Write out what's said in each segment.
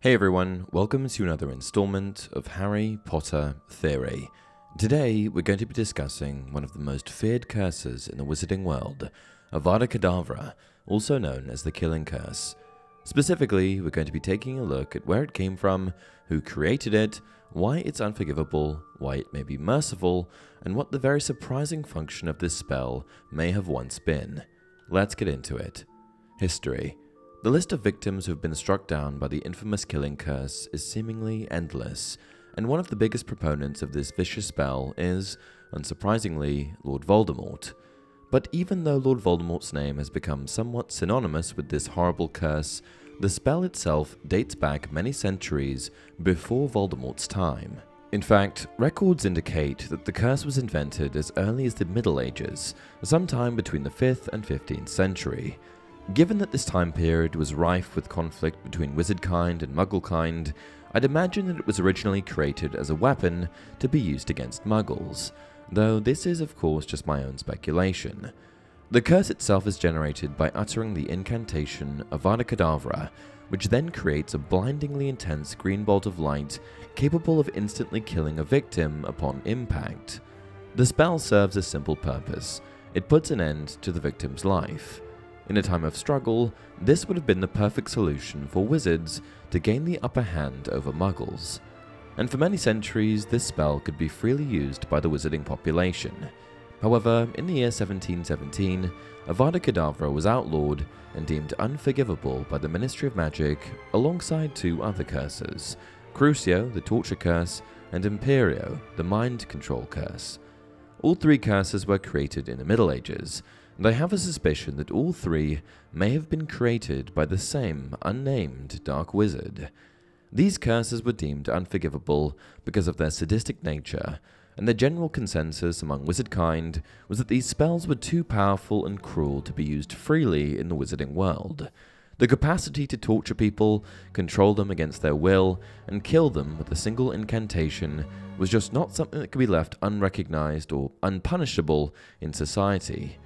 Hey everyone, welcome to another installment of Harry Potter Theory. Today we're going to be discussing one of the most feared curses in the wizarding world, Avada Kedavra, also known as the Killing Curse. Specifically, we're going to be taking a look at where it came from, who created it, why it's unforgivable, why it may be merciful, and what the very surprising function of this spell may have once been. Let's get into it. History. The list of victims who have been struck down by the infamous Killing Curse is seemingly endless, and one of the biggest proponents of this vicious spell is, unsurprisingly, Lord Voldemort. But even though Lord Voldemort's name has become somewhat synonymous with this horrible curse, the spell itself dates back many centuries before Voldemort's time. In fact, records indicate that the curse was invented as early as the Middle Ages, sometime between the 5th and 15th century. Given that this time period was rife with conflict between wizardkind and mugglekind, I'd imagine that it was originally created as a weapon to be used against muggles, though this is of course just my own speculation. The curse itself is generated by uttering the incantation Avada Kedavra, which then creates a blindingly intense green bolt of light capable of instantly killing a victim upon impact. The spell serves a simple purpose: it puts an end to the victim's life. In a time of struggle, this would have been the perfect solution for wizards to gain the upper hand over muggles. And for many centuries, this spell could be freely used by the wizarding population. However, in the year 1717, Avada Kedavra was outlawed and deemed unforgivable by the Ministry of Magic alongside two other curses, Crucio, the Torture Curse, and Imperio, the Mind Control Curse. All three curses were created in the Middle Ages, and I have a suspicion that all three may have been created by the same unnamed dark wizard. These curses were deemed unforgivable because of their sadistic nature, and the general consensus among wizardkind was that these spells were too powerful and cruel to be used freely in the wizarding world. The capacity to torture people, control them against their will, and kill them with a single incantation was just not something that could be left unrecognized or unpunishable in society.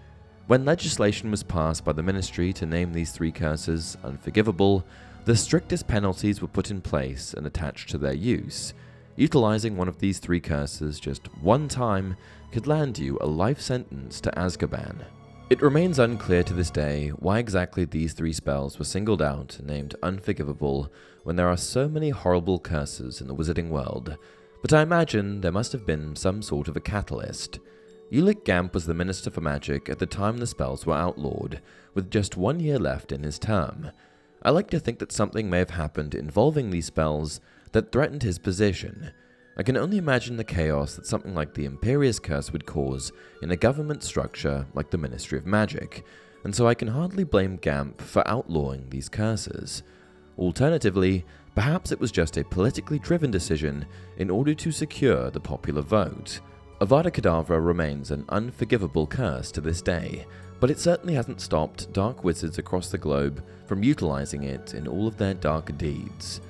When legislation was passed by the ministry to name these three curses unforgivable, the strictest penalties were put in place and attached to their use. Utilizing one of these three curses just one time could land you a life sentence to Azkaban. It remains unclear to this day why exactly these three spells were singled out and named unforgivable when there are so many horrible curses in the wizarding world, but I imagine there must have been some sort of a catalyst. Ulick Gamp was the Minister for Magic at the time the spells were outlawed, with just 1 year left in his term. I like to think that something may have happened involving these spells that threatened his position. I can only imagine the chaos that something like the Imperious Curse would cause in a government structure like the Ministry of Magic, and so I can hardly blame Gamp for outlawing these curses. Alternatively, perhaps it was just a politically driven decision in order to secure the popular vote. Avada Kedavra remains an unforgivable curse to this day, but it certainly hasn't stopped dark wizards across the globe from utilizing it in all of their dark deeds.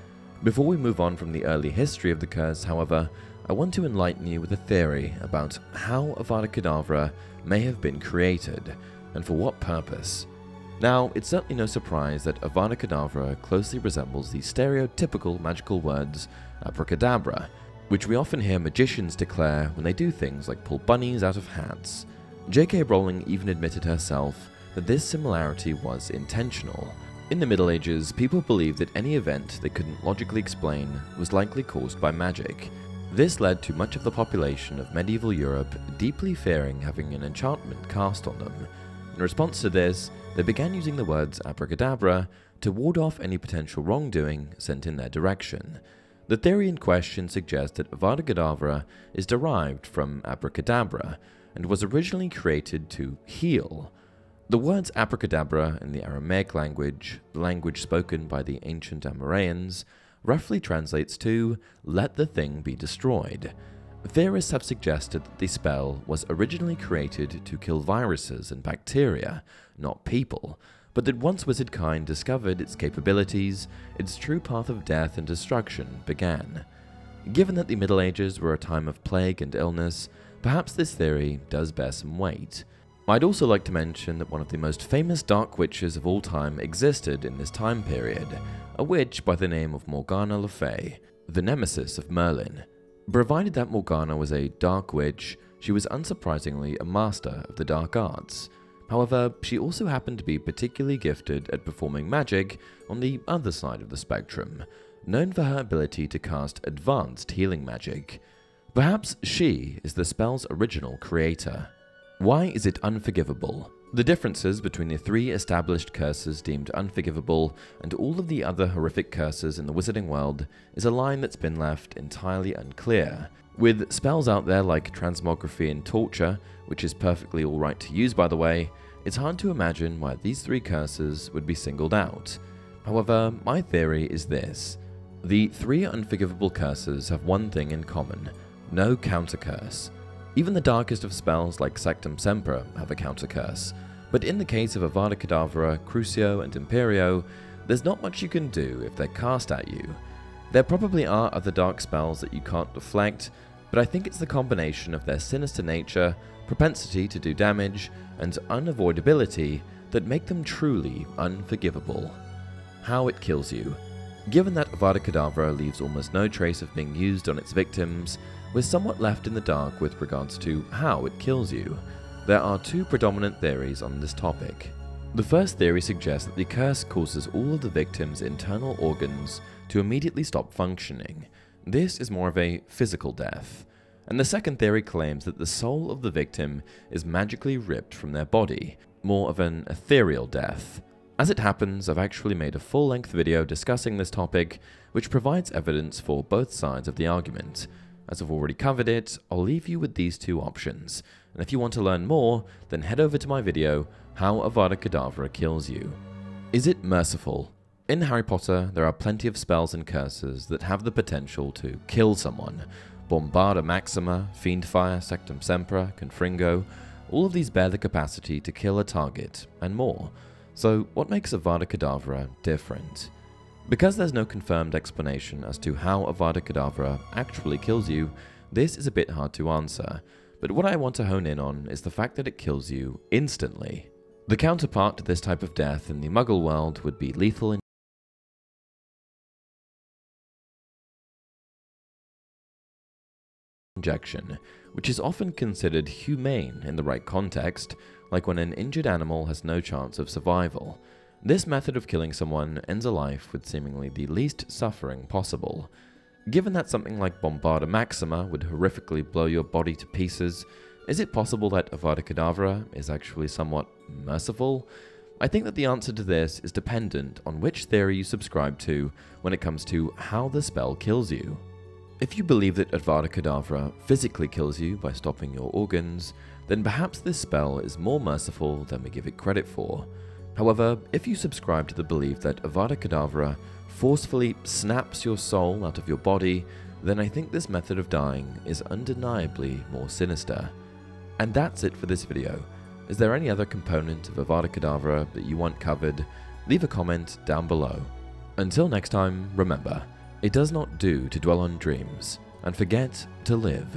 Before we move on from the early history of the curse, however, I want to enlighten you with a theory about how Avada Kedavra may have been created, and for what purpose. Now, it's certainly no surprise that Avada Kedavra closely resembles the stereotypical magical words abracadabra, which we often hear magicians declare when they do things like pull bunnies out of hats. J.K. Rowling even admitted herself that this similarity was intentional. In the Middle Ages, people believed that any event they couldn't logically explain was likely caused by magic. This led to much of the population of medieval Europe deeply fearing having an enchantment cast on them. In response to this, they began using the words abracadabra to ward off any potential wrongdoing sent in their direction. The theory in question suggests that Avada Kedavra is derived from abracadabra and was originally created to heal. The words abracadabra in the Aramaic language, the language spoken by the ancient Amorreans, roughly translates to "let the thing be destroyed." Theorists have suggested that the spell was originally created to kill viruses and bacteria, not people, but that once wizardkind discovered its capabilities, its true path of death and destruction began. Given that the Middle Ages were a time of plague and illness, perhaps this theory does bear some weight. I'd also like to mention that one of the most famous dark witches of all time existed in this time period, a witch by the name of Morgana Le Fay, the nemesis of Merlin. Provided that Morgana was a dark witch, she was unsurprisingly a master of the dark arts. However, she also happened to be particularly gifted at performing magic on the other side of the spectrum, known for her ability to cast advanced healing magic. Perhaps she is the spell's original creator. Why is it unforgivable? The differences between the 3 established curses deemed unforgivable and all of the other horrific curses in the wizarding world is a line that's been left entirely unclear. With spells out there like transmography and torture, which is perfectly alright to use by the way, it's hard to imagine why these 3 curses would be singled out. However, my theory is this. The 3 unforgivable curses have one thing in common: no counter curse. Even the darkest of spells like Sectum Sempra have a counter curse, but in the case of Avada Kedavra, Crucio, and Imperio, there's not much you can do if they're cast at you. There probably are other dark spells that you can't deflect, but I think it's the combination of their sinister nature, propensity to do damage, and unavoidability that make them truly unforgivable. How it kills you. Given that Avada Kedavra leaves almost no trace of being used on its victims, we're somewhat left in the dark with regards to how it kills you. There are 2 predominant theories on this topic. The first theory suggests that the curse causes all of the victim's internal organs to immediately stop functioning. This is more of a physical death. And the second theory claims that the soul of the victim is magically ripped from their body, more of an ethereal death. As it happens, I've actually made a full-length video discussing this topic, which provides evidence for both sides of the argument. As I've already covered it, I'll leave you with these 2 options, and if you want to learn more, then head over to my video, How Avada Kedavra Kills You. Is it merciful? In Harry Potter, there are plenty of spells and curses that have the potential to kill someone. Bombarda Maxima, Fiendfire, Sectum Sempra, Confringo, all of these bear the capacity to kill a target, and more. So what makes Avada Kedavra different? Because there's no confirmed explanation as to how Avada Kedavra actually kills you, this is a bit hard to answer, but what I want to hone in on is the fact that it kills you instantly. The counterpart to this type of death in the Muggle world would be lethal injection, which is often considered humane in the right context, like when an injured animal has no chance of survival. This method of killing someone ends a life with seemingly the least suffering possible. Given that something like Bombarda Maxima would horrifically blow your body to pieces, is it possible that Avada Kedavra is actually somewhat merciful? I think that the answer to this is dependent on which theory you subscribe to when it comes to how the spell kills you. If you believe that Avada Kedavra physically kills you by stopping your organs, then perhaps this spell is more merciful than we give it credit for. However, if you subscribe to the belief that Avada Kedavra forcefully snaps your soul out of your body, then I think this method of dying is undeniably more sinister. And that's it for this video. Is there any other component of Avada Kedavra that you want covered? Leave a comment down below. Until next time, remember, it does not do to dwell on dreams and forget to live.